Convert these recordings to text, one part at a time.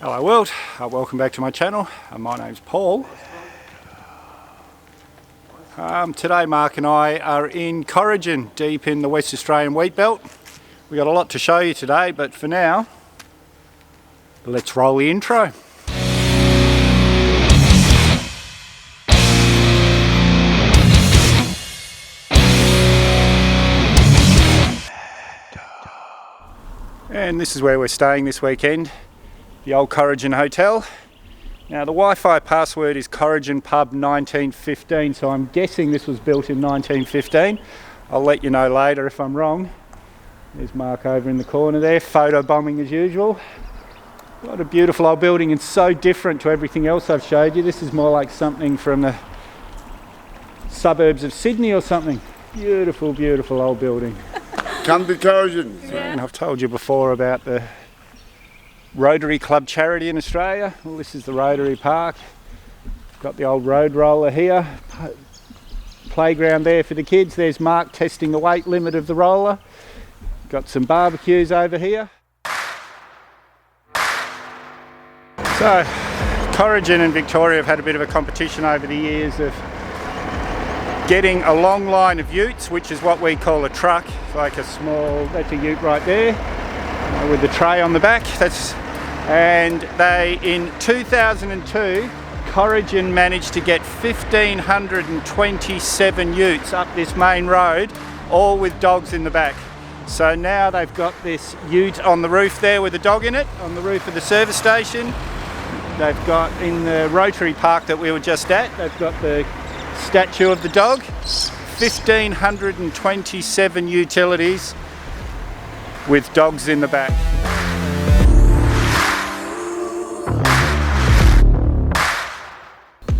Hello world, welcome back to my channel. My name's Paul. Today Mark and I are in Corrigin, deep in the West Australian wheat belt. We've got a lot to show you today, but for now, let's roll the intro. And this is where we're staying this weekend, the old Corrigin Hotel. Now the Wi-Fi password is Corrigin Pub 1915, so I'm guessing this was built in 1915. I'll let you know later if I'm wrong. There's Mark over in the corner there, photo bombing as usual. What a beautiful old building, and so different to everything else I've showed you. This is more like something from the suburbs of Sydney or something. Beautiful, beautiful old building. Come to Corrigin. Yeah. And I've told you before about the Rotary Club charity in Australia. Well, this is the Rotary Park. Got the old road roller here. Playground there for the kids. There's Mark testing the weight limit of the roller. Got some barbecues over here. So, Corrigin and Victoria have had a bit of a competition over the years of getting a long line of utes, which is what we call a truck. It's like a small, that's a ute right there, with the tray on the back. And they, in 2002, Corrigin managed to get 1,527 utes up this main road, all with dogs in the back. So now they've got this ute on the roof there with a dog in it, on the roof of the service station. They've got, in the Rotary Park that we were just at, they've got the statue of the dog. 1,527 utilities with dogs in the back.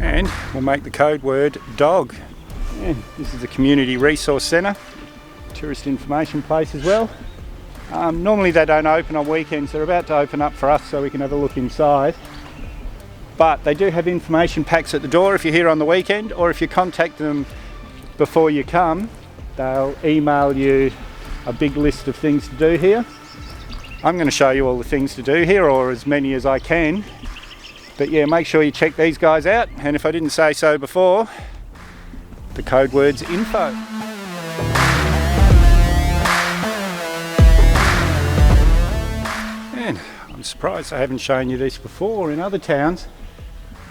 And we'll make the code word dog. And this is the Community Resource Centre, tourist information place as well. Normally they don't open on weekends. They're about to open up for us so we can have a look inside. But they do have information packs at the door if you're here on the weekend, or if you contact them before you come, they'll email you a big list of things to do here. I'm going to show you all the things to do here, or as many as I can. But yeah, make sure you check these guys out. And if I didn't say so before, the code word's info. And I'm surprised I haven't shown you this before in other towns.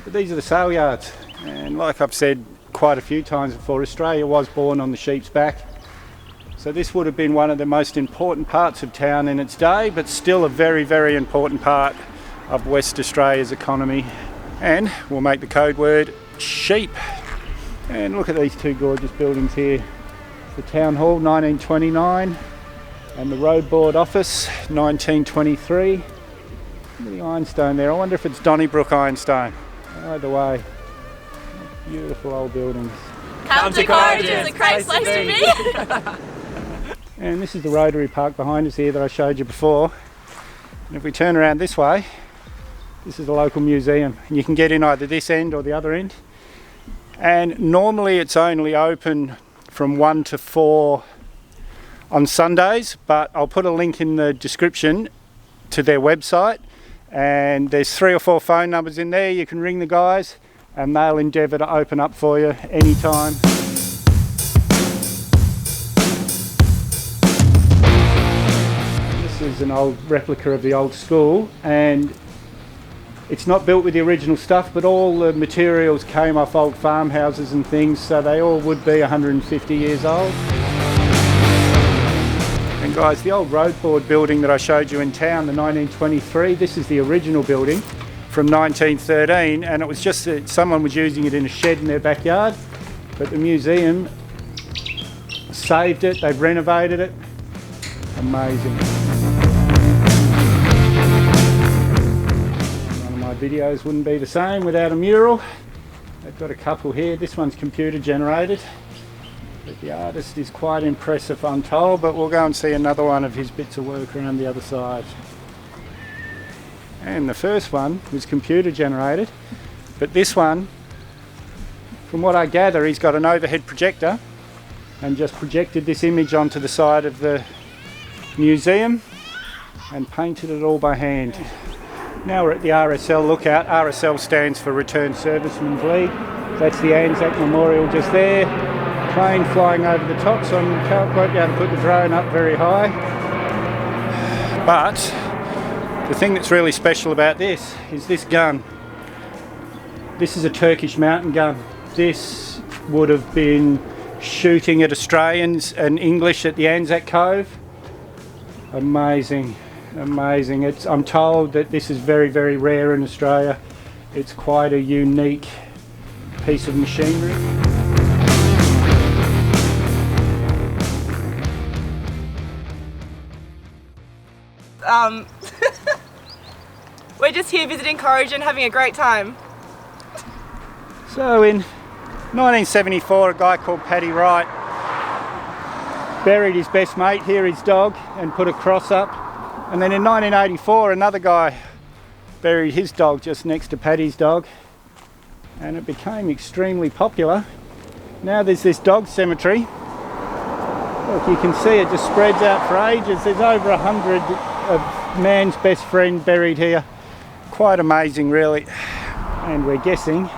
But these are the sale yards, and like I've said quite a few times before, Australia was born on the sheep's back. So this would have been one of the most important parts of town in its day, but still a very, very important part of West Australia's economy. And we'll make the code word sheep. And look at these two gorgeous buildings here. The Town Hall, 1929, and the Road Board Office, 1923. Look at the ironstone there. I wonder if it's Donnybrook ironstone. Either way, beautiful old buildings. Come to Corrigin, it's a great place to be. And this is the Rotary Park behind us here that I showed you before. And if we turn around this way, this is the local museum. And you can get in either this end or the other end. And normally it's only open from 1 to 4 on Sundays, but I'll put a link in the description to their website. And there's 3 or 4 phone numbers in there. You can ring the guys and they'll endeavour to open up for you anytime. This is an old replica of the old school, and it's not built with the original stuff, but all the materials came off old farmhouses and things, so they all would be 150 years old. And guys, the old road board building that I showed you in town, the 1923, this is the original building from 1913, and it was just that someone was using it in a shed in their backyard, but the museum saved it, they've renovated it. Amazing. One of my videos wouldn't be the same without a mural. They've got a couple here. This one's computer generated. But the artist is quite impressive, I'm told, but we'll go and see another one of his bits of work around the other side. And the first one was computer generated, but this one, from what I gather, he's got an overhead projector and just projected this image onto the side of the museum and painted it all by hand. Now we're at the RSL Lookout. RSL stands for Return Servicemen's League. That's the Anzac Memorial just there. Plane flying over the top, so I won't be able to put the drone up very high. But the thing that's really special about this is this gun. This is a Turkish mountain gun. This would have been shooting at Australians and English at the Anzac Cove. Amazing, amazing. I'm told that this is very, very rare in Australia. It's quite a unique piece of machinery. We're just here visiting Corrigin, having a great time. So in 1974, a guy called Paddy Wright buried his best mate, here his dog, and put a cross up. And then in 1984, another guy buried his dog just next to Paddy's dog, and it became extremely popular. Now there's this dog cemetery. Look, you can see it just spreads out for ages. There's over 100 of man's best friend buried here. Quite amazing, really. And we're guessing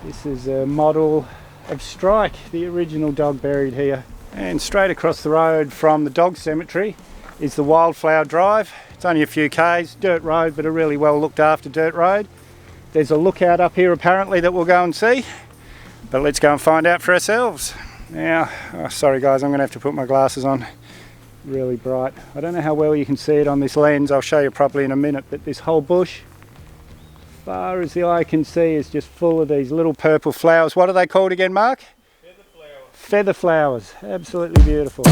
this is a model of Strike, the original dog buried here. And straight across the road from the dog cemetery is the Wildflower Drive. It's only a few k's, dirt road, but a really well looked after dirt road. There's a lookout up here apparently that we'll go and see, but let's go and find out for ourselves. Now, sorry guys, I'm going to have to put my glasses on. Really bright. I don't know how well you can see it on this lens. I'll show you properly in a minute, but this whole bush, as far as the eye can see, is just full of these little purple flowers. What are they called again, Mark? Feather flowers. Feather flowers. Absolutely beautiful.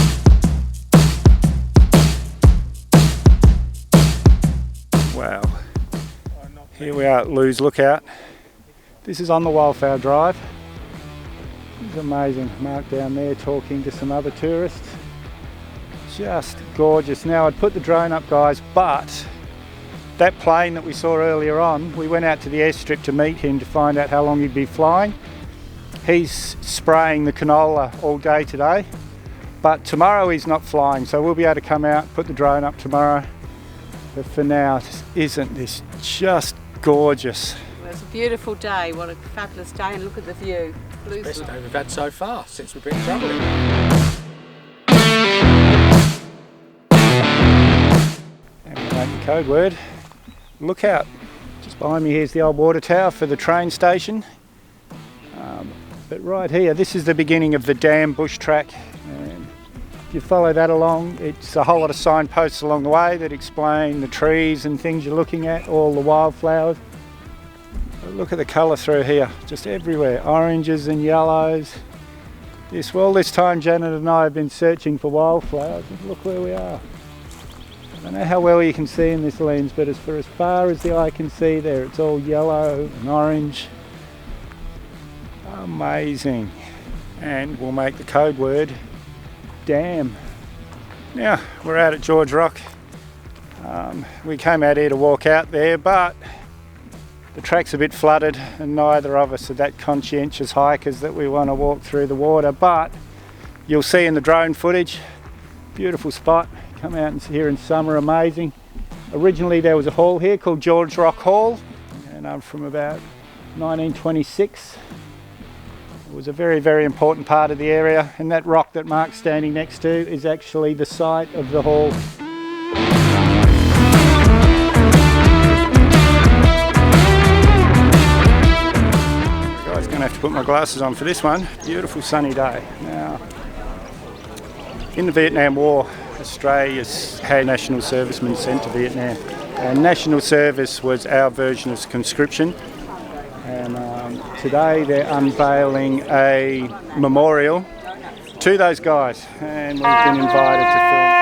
Wow. Here we are at Lou's Lookout. This is on the Wildflower Drive. It's amazing. Mark down there talking to some other tourists. Just gorgeous. Now I'd put the drone up, guys, but that plane that we saw earlier on, we went out to the airstrip to meet him to find out how long he'd be flying. He's spraying the canola all day today, but tomorrow he's not flying, so we'll be able to come out, put the drone up tomorrow. But for now, isn't this just gorgeous? Well, it's a beautiful day. What a fabulous day, and look at the view. Best day we've had so far since we've been travelling. And we'll make the code word. Lookout. Just behind me here's the old water tower for the train station. But right here, this is the beginning of the dam bush track. And if you follow that along, it's a whole lot of signposts along the way that explain the trees and things you're looking at, all the wildflowers. But look at the colour through here, just everywhere, oranges and yellows. All this time Janet and I have been searching for wildflowers, and look where we are. I don't know how well you can see in this lens, but as far as the eye can see there, it's all yellow and orange. Amazing. And we'll make the code word dam. Now we're out at George Rock. We came out here to walk out there, but the track's a bit flooded and neither of us are that conscientious hikers that we want to walk through the water, but you'll see in the drone footage, beautiful spot. Come out and here in summer, amazing. Originally there was a hall here called George Rock Hall, and from about 1926. It was a very, very important part of the area, and that rock that Mark's standing next to is actually the site of the hall. Guys, gonna have to put my glasses on for this one. Beautiful sunny day. Now, in the Vietnam War, Australia's had national servicemen sent to Vietnam, and national service was our version of conscription. And today they're unveiling a memorial to those guys, and we've been invited to film.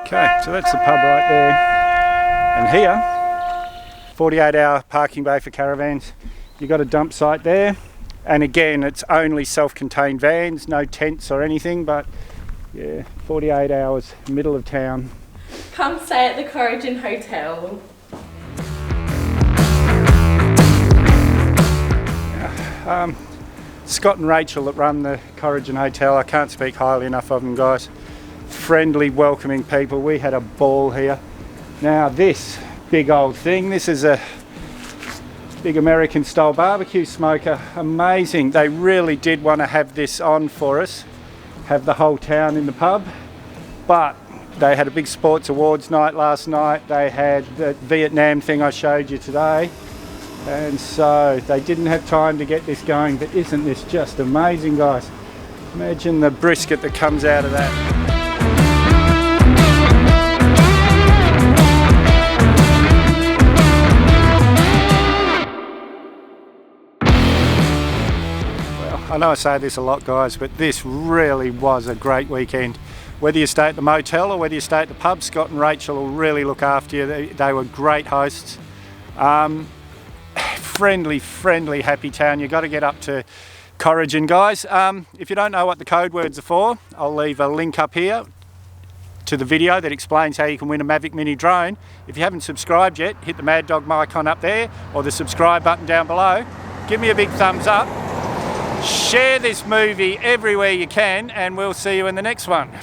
Okay, so that's the pub right there, and here, 48-hour parking bay for caravans. You've got a dump site there. And again, it's only self-contained vans, no tents or anything, but yeah, 48 hours, middle of town. Come stay at the Corrigin Hotel. Scott and Rachel that run the Corrigin Hotel, I can't speak highly enough of them, guys. Friendly, welcoming people. We had a ball here. Now this big old thing, this is a big American style barbecue smoker. Amazing. They really did want to have this on for us, have the whole town in the pub, but they had a big sports awards night last night. They had the Vietnam thing I showed you today, and so they didn't have time to get this going. But isn't this just amazing, guys? Imagine the brisket that comes out of that. I know I say this a lot, guys, but this really was a great weekend. Whether you stay at the motel or whether you stay at the pub, Scott and Rachel will really look after you. They were great hosts. Friendly, happy town. You've got to get up to Corrigin, guys. If you don't know what the code words are for, I'll leave a link up here to the video that explains how you can win a Mavic Mini drone. If you haven't subscribed yet, hit the Mad Dog icon up there or the subscribe button down below. Give me a big thumbs up. Share this movie everywhere you can, and we'll see you in the next one.